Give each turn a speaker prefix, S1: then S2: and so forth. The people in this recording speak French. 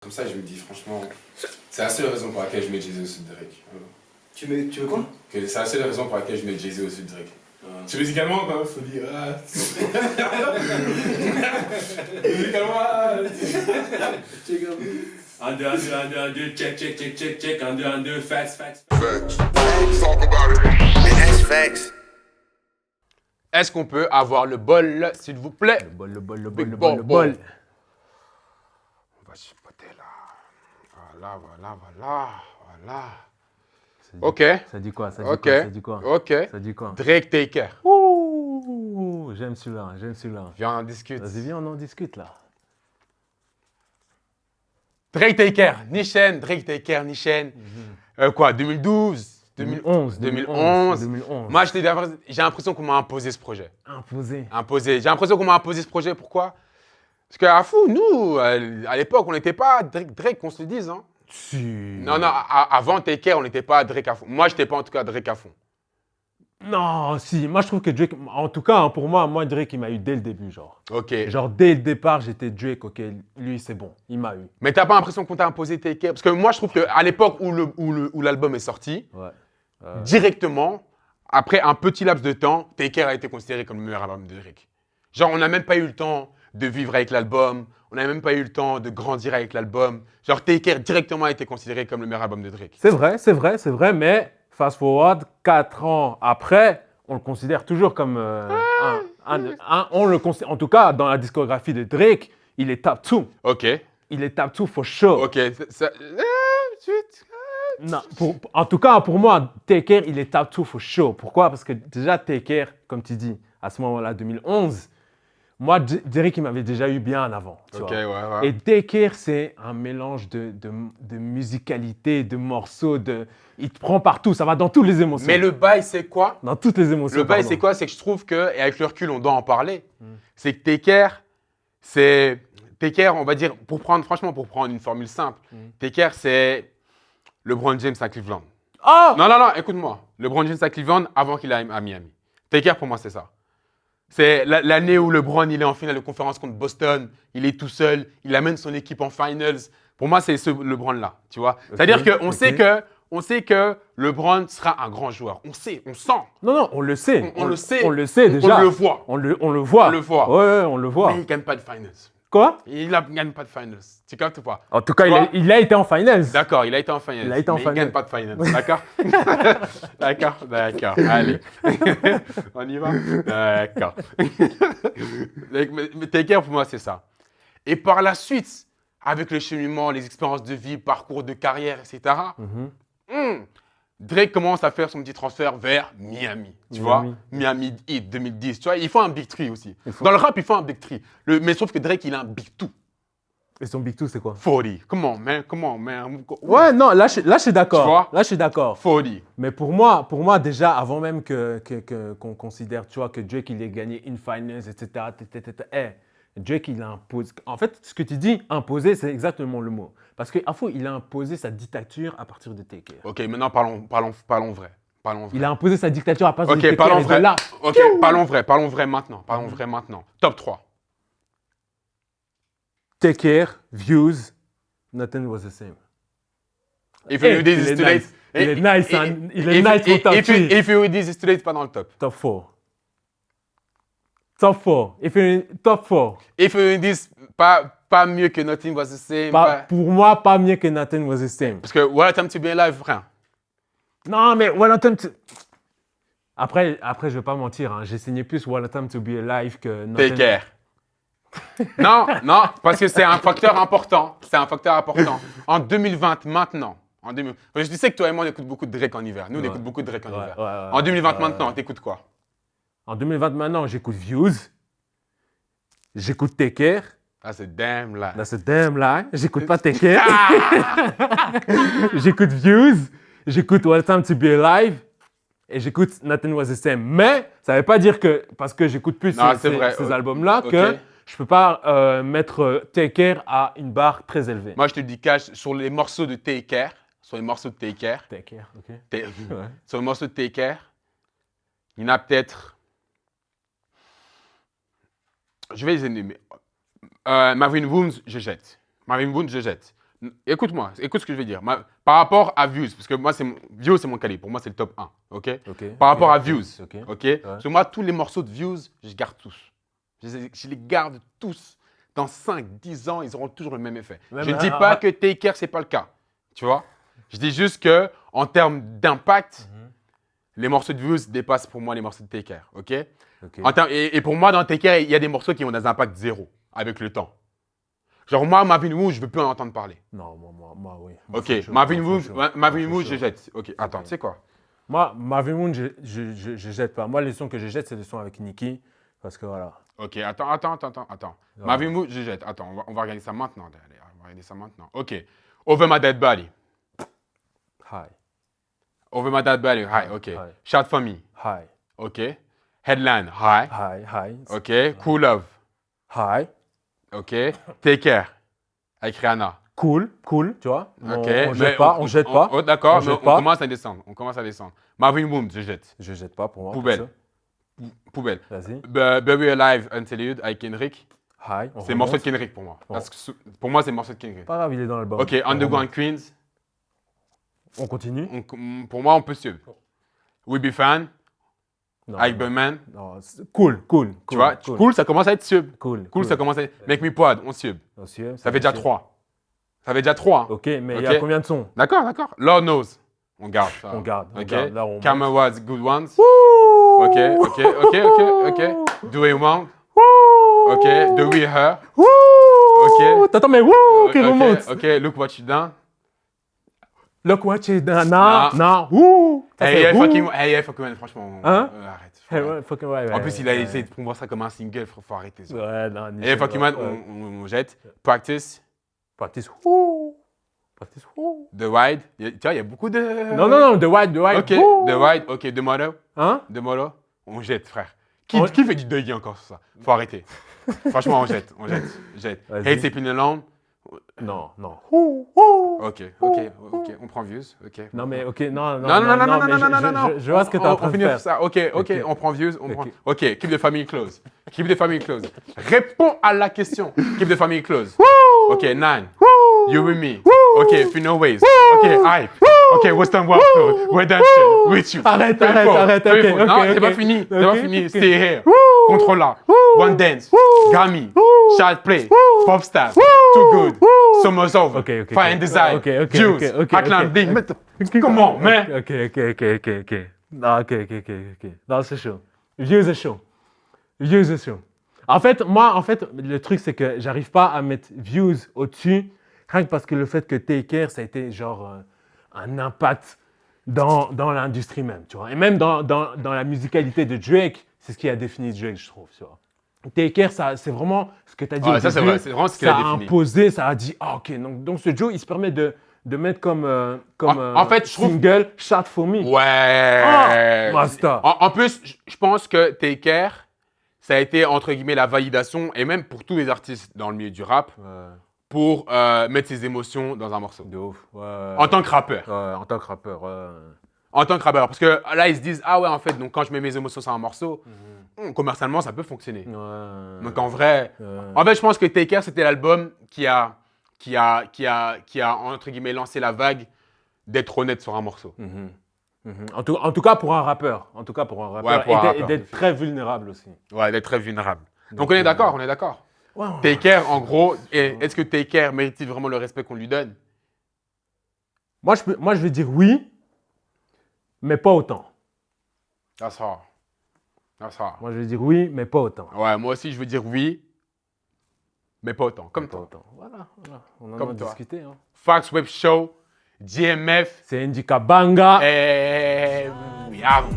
S1: Comme ça, je me dis, franchement, c'est la seule raison pour laquelle je mets Jay-Z au-dessus de Drake.
S2: Tu veux quoi?
S1: C'est la seule raison pour laquelle je mets Jay-Z au-dessus de Drake. Tu musicalement, quand même, faut dire. Musicalement,
S3: Un, deux, check, un, deux, facts.
S4: Est-ce qu'on peut avoir le bol, s'il vous plaît?
S5: Le bol.
S4: On va chipoter là. Voilà. Ok.
S5: Ça dit quoi?
S4: Ok.
S5: Ok.
S4: Drake Taker.
S5: Ouh, j'aime celui-là.
S4: Viens, on discute.
S5: Vas-y, viens, on en discute là.
S4: Drake Taker, Nishen. Quoi, 2012 2011. Moi, j'ai l'impression qu'on m'a imposé ce projet.
S5: Imposé.
S4: J'ai l'impression qu'on m'a imposé ce projet. Pourquoi? Parce qu'à fou, nous, à l'époque, on n'était pas Drake, qu'on se le dise. Hein.
S5: Si.
S4: Non, avant Taker, on n'était pas Drake à fond. Moi, je n'étais pas en tout cas Drake à fond.
S5: Non, si. Moi, je trouve que Drake, en tout cas, pour moi, Drake, il m'a eu dès le début, genre.
S4: Ok.
S5: Genre, dès le départ, j'étais Drake, ok, lui, c'est bon, il m'a eu.
S4: Mais t'as pas l'impression qu'on t'a imposé Taker? Parce que moi, je trouve qu'à l'époque où l'album est sorti,
S5: Ouais.
S4: directement, après un petit laps de temps, Taker a été considéré comme le meilleur album de Drake. Genre, on n'a même pas eu le temps de vivre avec l'album, on n'a même pas eu le temps de grandir avec l'album. Genre, Taker directement a été considéré comme le meilleur album de Drake.
S5: C'est vrai, mais fast forward, 4 ans après, on le considère toujours comme on le considère, en tout cas, dans la discographie de Drake, il est top 2.
S4: Ok.
S5: Il est top 2 for sure.
S4: Ok.
S5: Non, en tout cas, pour moi, Taker, il est top 2 for sure. Pourquoi? Parce que déjà, Taker, comme tu dis, à ce moment-là, 2011, moi, Drake, il m'avait déjà eu bien en avant. Tu vois.
S4: Ouais.
S5: Et Taker, c'est un mélange de musicalité, de morceaux, il te prend partout, ça va dans toutes les émotions.
S4: Mais le bail, c'est quoi?
S5: Dans toutes les émotions.
S4: Le bail, c'est quoi? C'est que je trouve que, et avec le recul, on doit en parler, c'est que Taker, on va dire, pour prendre une formule simple, Taker, c'est LeBron James à Cleveland.
S5: Oh!
S4: Non, écoute-moi. LeBron James à Cleveland avant qu'il aille à Miami. Taker, pour moi, c'est ça. C'est l'année où LeBron, il est en finale de conférence contre Boston, il est tout seul, il amène son équipe en finals. Pour moi, c'est ce LeBron-là, tu vois. C'est-à-dire qu'on sait que LeBron sera un grand joueur. On sait, on sent.
S5: Non, on le sait.
S4: On le sait.
S5: On le sait déjà.
S4: On le voit.
S5: On le voit.
S4: On le voit.
S5: Ouais, on le voit.
S4: Mais il ne gagne pas de finals.
S5: Quoi?
S4: Il ne gagne pas de finals. Tu captes ou pas?
S5: En tout cas, il a été en finals.
S4: D'accord, il a été en finals.
S5: Il a été en
S4: mais il ne
S5: finals.
S4: gagne pas de finals. D'accord? D'accord. Allez. On y va? D'accord. Mais Taker, pour moi, c'est ça. Et par la suite, avec le cheminement, les expériences de vie, parcours de carrière, etc., Drake commence à faire son petit transfert vers Miami. Tu vois? Miami Heat 2010. Tu vois, il faut un big three aussi. Dans le rap, il faut un big three. Mais sauf que Drake, il a un big two.
S5: Et son big two, c'est quoi?
S4: 40. Comment, man?
S5: Ouais, non, là, je suis d'accord.
S4: Tu vois?
S5: Là, je suis d'accord.
S4: 40.
S5: Mais pour moi, déjà, avant même qu'on considère, tu vois, que Drake, il ait gagné une finals, etc., Drake, il a imposé. En fait, ce que tu dis, imposer, c'est exactement le mot. Parce qu'à fond, il a imposé sa dictature à partir de Taker.
S4: Ok, maintenant, parlons vrai.
S5: Il a imposé sa dictature à partir de Taker.
S4: Parlons vrai.
S5: Là,
S4: Ok, parlons vrai maintenant. Top 3.
S5: Taker, Views, Nothing Was the Same.
S4: If you this is too late.
S5: Il est nice, hein. Il est nice pour top 3.
S4: If you this is too late, pas dans le top.
S5: Top 4. Top 4. Top 4.
S4: If you this, pas mieux que Nothing Was the Same.
S5: Pour moi, pas mieux que Nothing Was the Same.
S4: Parce que What a Time to Be Alive, frère.
S5: Non, mais What a Time to... Après, je vais pas mentir, hein. J'ai signé plus What a Time to Be Alive que Nothing...
S4: Taker. non, parce que c'est un facteur important. En 2020, maintenant. Je sais que toi et moi, on écoute beaucoup de Drake en hiver. Nous, on écoute beaucoup de Drake en hiver. En 2020, maintenant, t'écoutes quoi?
S5: En 2020, maintenant, j'écoute Views. J'écoute Taker.
S4: Ah, c'est damn là.
S5: Là, c'est damn lie. J'écoute pas Taker. J'écoute Views. J'écoute What a Time to Be Alive. Et j'écoute Nothing Was the Same. Mais ça ne veut pas dire que, parce que j'écoute plus ces albums-là, que je ne peux pas mettre Taker à une barre très élevée.
S4: Moi, je te dis cash, sur les morceaux de Taker, Sur les morceaux de Taker, il y en a peut-être... Je vais les énumérer. Marvin Woods, je jette. Écoute-moi, écoute ce que je vais dire. Par rapport à Views, parce que moi, Views, c'est mon calibre. Pour moi, c'est le top 1. OK? Par rapport à Views. OK? Parce que moi, tous les morceaux de Views, je les garde tous. Je les garde tous. Dans 5, 10 ans, ils auront toujours le même effet. Je ne dis pas que Take Care, ce n'est pas le cas. Tu vois? Je dis juste qu'en termes d'impact, les morceaux de Views dépassent pour moi les morceaux de Take Care. OK? Et pour moi, dans Take Care, il y a des morceaux qui ont des impacts zéro avec le temps. Genre, moi, Marvin Wu, je ne veux plus en entendre parler.
S5: Non, moi oui.
S4: Ok, Marvin Wu, je jette. Ok, attends, tu sais quoi?
S5: Moi, Marvin Wu, je jette pas. Moi, les sons que je jette, c'est les sons avec Nicki. Parce que voilà.
S4: Ok, attends. Marvin Wu, je jette. Attends, on va regarder ça maintenant. Allez, on va regarder ça maintenant. Ok. Over My Dead Body.
S5: Hi.
S4: Over My Dead Body. Hi, ok. Shout For Me.
S5: Hi.
S4: Ok. Headline. Hi.
S5: Hi.
S4: Ok. Cool Love.
S5: Hi.
S4: Ok. Take Care. Avec Rihanna.
S5: Cool, tu vois.
S4: Ok.
S5: On jette pas.
S4: Oh, d'accord, mais on commence à descendre. Marvin Wu, je jette.
S5: Je jette pas pour moi.
S4: Poubelle.
S5: Vas-y.
S4: Bury Alive Until You avec Kendrick.
S5: Hi.
S4: C'est le morceau de Kendrick pour moi. Parce que pour moi, c'est le morceau de Kendrick.
S5: Pas grave, il est dans l'album.
S4: Ok, Underground Queens.
S5: On continue.
S4: Pour moi, on peut suivre. We Be Fan. Avec Birdman.
S5: Cool.
S4: Tu vois, cool, ça commence à être sub.
S5: Cool,
S4: ça commence à être. Make Me Proud, on sub. Ça fait déjà 3.
S5: Ok, mais il y a combien de sons?
S4: D'accord. Lord Knows. On garde.
S5: On garde. Là, on
S4: Camera Was Good Ones. Ok. Do You Want. Ok. The We Her.
S5: Ok. Attends, mais qui remonte.
S4: Ok, Look What You Done.
S5: Look what you done. Non.
S4: Hey, fucking man, franchement.
S5: Arrête.
S4: En plus, il a essayé de promouvoir ça comme un single, faut arrêter ça.
S5: Ouais, non.
S4: Hey, fucking man, on jette. Practice. The Wide. Tu vois, il y a beaucoup de.
S5: Non, The Wide.
S4: Ok, The Wide. Ok, The Motto.
S5: Hein?
S4: The Motto. On jette, frère. Qui fait du deuil encore sur ça? Faut arrêter. Franchement, on jette. Hate Sleeping Alone.
S5: Non.
S4: Ok. On prend Views. Ok.
S5: Non, mais ok, non. Je vois ce que tu es en train de faire.
S4: Ça. Ok, on prend Views. Ok, Keep the Family Close. Réponds à la question. Keep the Family Close. Ok, 9. You With Me. Ok, Funeral Ways. Ok, Hype. Ok, Western World Tour. Redemption. With You.
S5: Arrête.
S4: Non, c'est pas fini. Stay Here. Controlla. One Dance. Grammy. Child Play. Popstar. Too Good. Summer's Over. Fire and Desire. Juice. Ackland Ding. Comment, man?
S5: Ok. Non, ok. Non, c'est chaud. Views est chaud. En fait, le truc, c'est que j'arrive pas à mettre Views au-dessus, rien que parce que le fait que Take Care, ça a été genre un impact dans l'industrie même, tu vois. Et même dans la musicalité de Drake, c'est ce qui a défini Drake, je trouve, tu vois. Take Care, c'est vraiment ce que tu as dit.
S4: Ça, c'est vrai, c'est vraiment ce qu'il a défini.
S5: Ça a imposé, ça a dit, ok, donc ce Joe, il se permet de mettre comme
S4: en fait, je trouve...
S5: single Shout For Me.
S4: Ouais.
S5: Master.
S4: En plus, je pense que Take Care, ça a été, entre guillemets, la validation, et même pour tous les artistes dans le milieu du rap, pour mettre ses émotions dans un morceau.
S5: De ouf.
S4: En tant que rappeur.
S5: En tant que rappeur,
S4: En tant que rappeur. Parce que là, ils se disent, ah ouais, en fait, donc quand je mets mes émotions sur un morceau, commercialement, ça peut fonctionner. Donc en vrai, je pense que Take Care, c'était l'album qui a, entre guillemets, lancé la vague d'être honnête sur un morceau.
S5: En tout cas pour un rappeur. Et d'être très vulnérable aussi.
S4: Ouais, d'être très vulnérable. Donc on est d'accord.
S5: Ouais.
S4: Take Care, en gros, est-ce que Take Care mérite vraiment le respect qu'on lui donne?
S5: Moi, je vais dire oui, mais pas autant.
S4: That's hard.
S5: Moi, je vais dire oui, mais pas autant.
S4: Ouais, moi aussi, je veux dire oui, mais pas autant. Comme toi.
S5: Voilà. On en
S4: Comme
S5: a
S4: toi.
S5: discuté. Hein.
S4: Fox Web Show, DMF.
S5: C'est Indika Banga.
S4: Et we out.